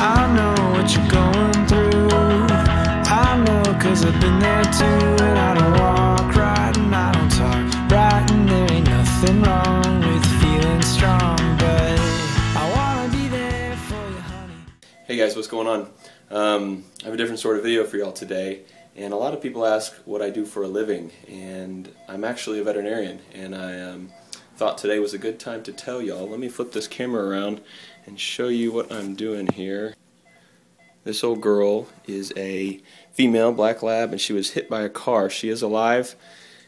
I know what you're going through. I know 'cause I've been there too. And I don't walk right and I don't talk right, and there ain't nothing wrong with feeling strong, but I wanna be there for you, honey. Hey guys, what's going on? I have a different sort of video for y'all today, and a lot of people ask what I do for a living, and I'm actually a veterinarian, and I thought today was a good time to tell y'all. Let me flip this camera around and show you what I'm doing here. This old girl is a female black lab, and she was hit by a car. She is alive,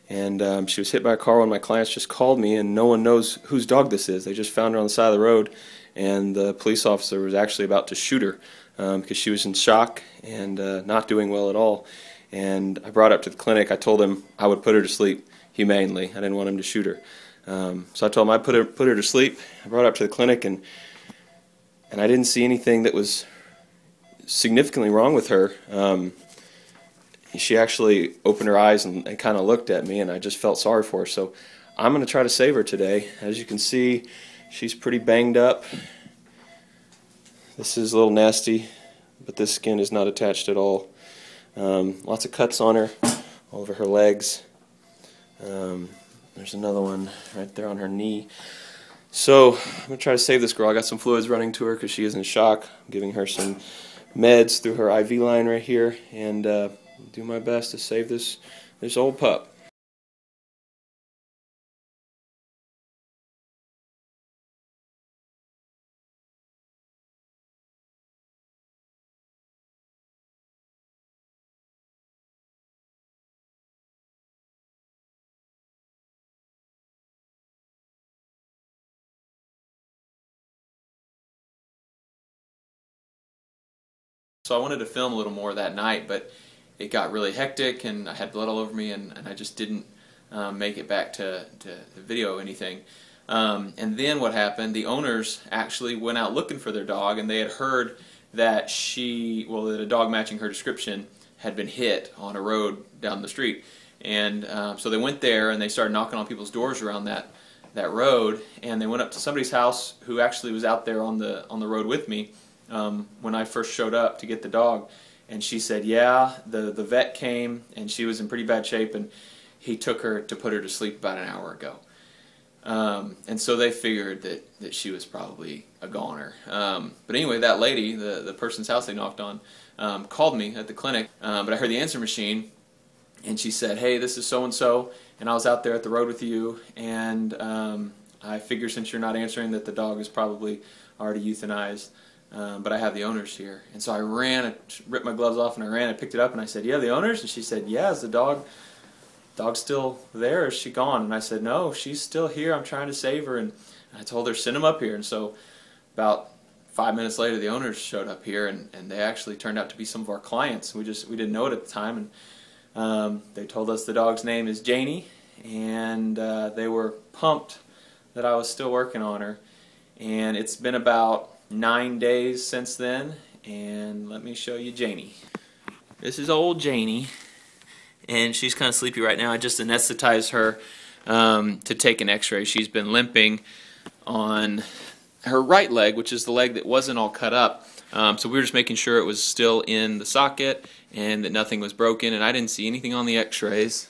and she was hit by a car when my clients just called me, and no one knows whose dog this is. They just found her on the side of the road, and the police officer was actually about to shoot her because she was in shock and not doing well at all. And I brought her up to the clinic. I told him I would put her to sleep humanely. I didn't want him to shoot her. So I told him I'd put her to sleep. I brought her up to the clinic, and I didn't see anything that was significantly wrong with her. She actually opened her eyes and kind of looked at me, and I just felt sorry for her. So I'm going to try to save her today. As you can see, she's pretty banged up. This is a little nasty, but this skin is not attached at all. Lots of cuts on her, all over her legs. There's another one right there on her knee. So I'm going to try to save this girl. I got some fluids running to her because she is in shock. I'm giving her some meds through her IV line right here, and do my best to save this old pup. So I wanted to film a little more that night, but it got really hectic and I had blood all over me, and I just didn't make it back to the video or anything. And then what happened, the owners actually went out looking for their dog, and they had heard that that a dog matching her description had been hit on a road down the street. And so they went there and they started knocking on people's doors around that road, and they went up to somebody's house who actually was out there on the road with me when I first showed up to get the dog, and she said, yeah, the vet came and she was in pretty bad shape, and he took her to put her to sleep about an hour ago. And so they figured that she was probably a goner. But anyway, that lady, the person's house they knocked on, called me at the clinic, but I heard the answer machine, and she said, hey, this is so-and-so, and I was out there at the road with you, and I figure since you're not answering that the dog is probably already euthanized. But I have the owners here. And so I ran, I ripped my gloves off and I ran, I picked it up and I said, yeah, the owners? And she said, yeah, is the dog still there, or is she gone? And I said, no, she's still here, I'm trying to save her. And I told her, send him up here. And so about 5 minutes later, the owners showed up here, and they actually turned out to be some of our clients. We didn't know it at the time, and they told us the dog's name is Janie, and they were pumped that I was still working on her. And it's been about 9 days since then, and let me show you Janie. This is old Janie, and she's kind of sleepy right now. I just anesthetized her to take an x-ray. She's been limping on her right leg, which is the leg that wasn't all cut up. So we were just making sure it was still in the socket and that nothing was broken, and I didn't see anything on the x-rays.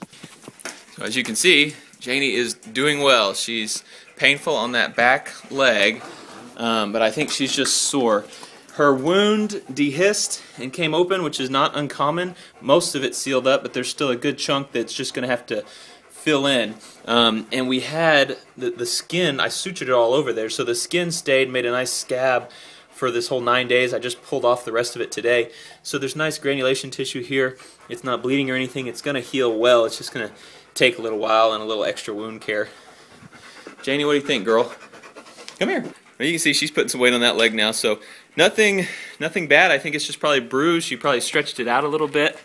So as you can see, Janie is doing well. She's painful on that back leg, but I think she's just sore. Her wound dehisced and came open, which is not uncommon. Most of it sealed up, but there's still a good chunk that's just going to have to fill in. And we had the skin, I sutured it all over there, so the skin stayed, made a nice scab for this whole 9 days. I just pulled off the rest of it today. So there's nice granulation tissue here. It's not bleeding or anything. It's going to heal well. It's just going to take a little while and a little extra wound care. Janie, what do you think, girl? Come here. Well, you can see she's putting some weight on that leg now, so nothing bad. I think it's just probably bruised. She probably stretched it out a little bit.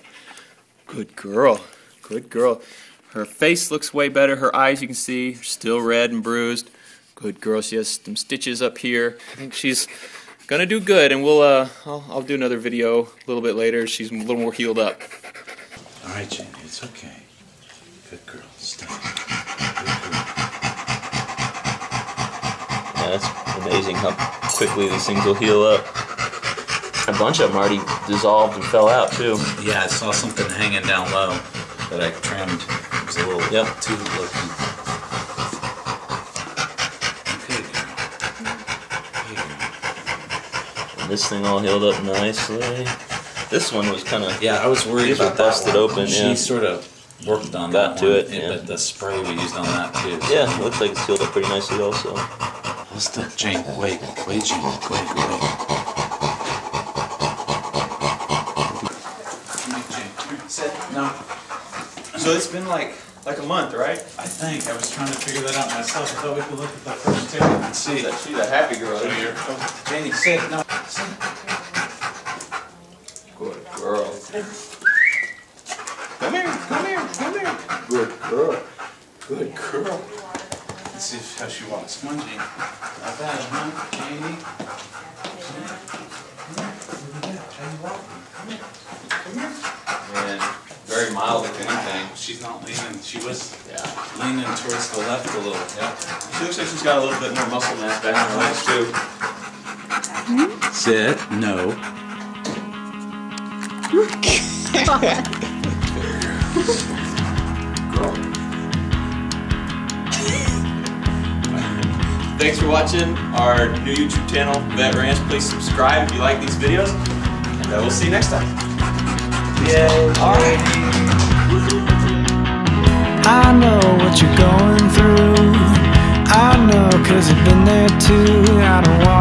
Good girl. Good girl. Her face looks way better. Her eyes, you can see, are still red and bruised. Good girl. She has some stitches up here. I think she's gonna do good, and we'll I'll do another video a little bit later. She's a little more healed up. All right, Jenny, it's okay. Good girl. Stop. Yeah, that's amazing how quickly these things will heal up. A bunch of them already dissolved and fell out too. Yeah, I saw something hanging down low that I trimmed. It was a little too looking. Okay, girl. And this thing all healed up nicely. This one was kind of I was worried these were about that busted one. open. She Yeah, sort of worked on Got that to one, it, yeah. but the spray we used on that too. So. yeah. It looks like it's healed up pretty nicely also. Let's do Jane. Wait, Jane. Wait. Sit. No. So it's been like a month, right? I think I was trying to figure that out myself. I thought we could look at the first ticket and see. She's a happy girl here. Janie, sit. No. Sit. Good girl. Come here. Good girl. Let's see how she walks. Come on, Janie. Not bad, huh, Janie? And very mild if anything. She's not leaning. She was Yeah. leaning towards the left a little. Yeah. She looks like she's got a little bit more muscle mass back in her legs too. Sit. No. Thanks for watching our new YouTube channel, Vet Ranch. Please subscribe if you like these videos, and we'll see you next time. Yay! All right. I know what you're going through. I know 'cause I've been there too. I don't want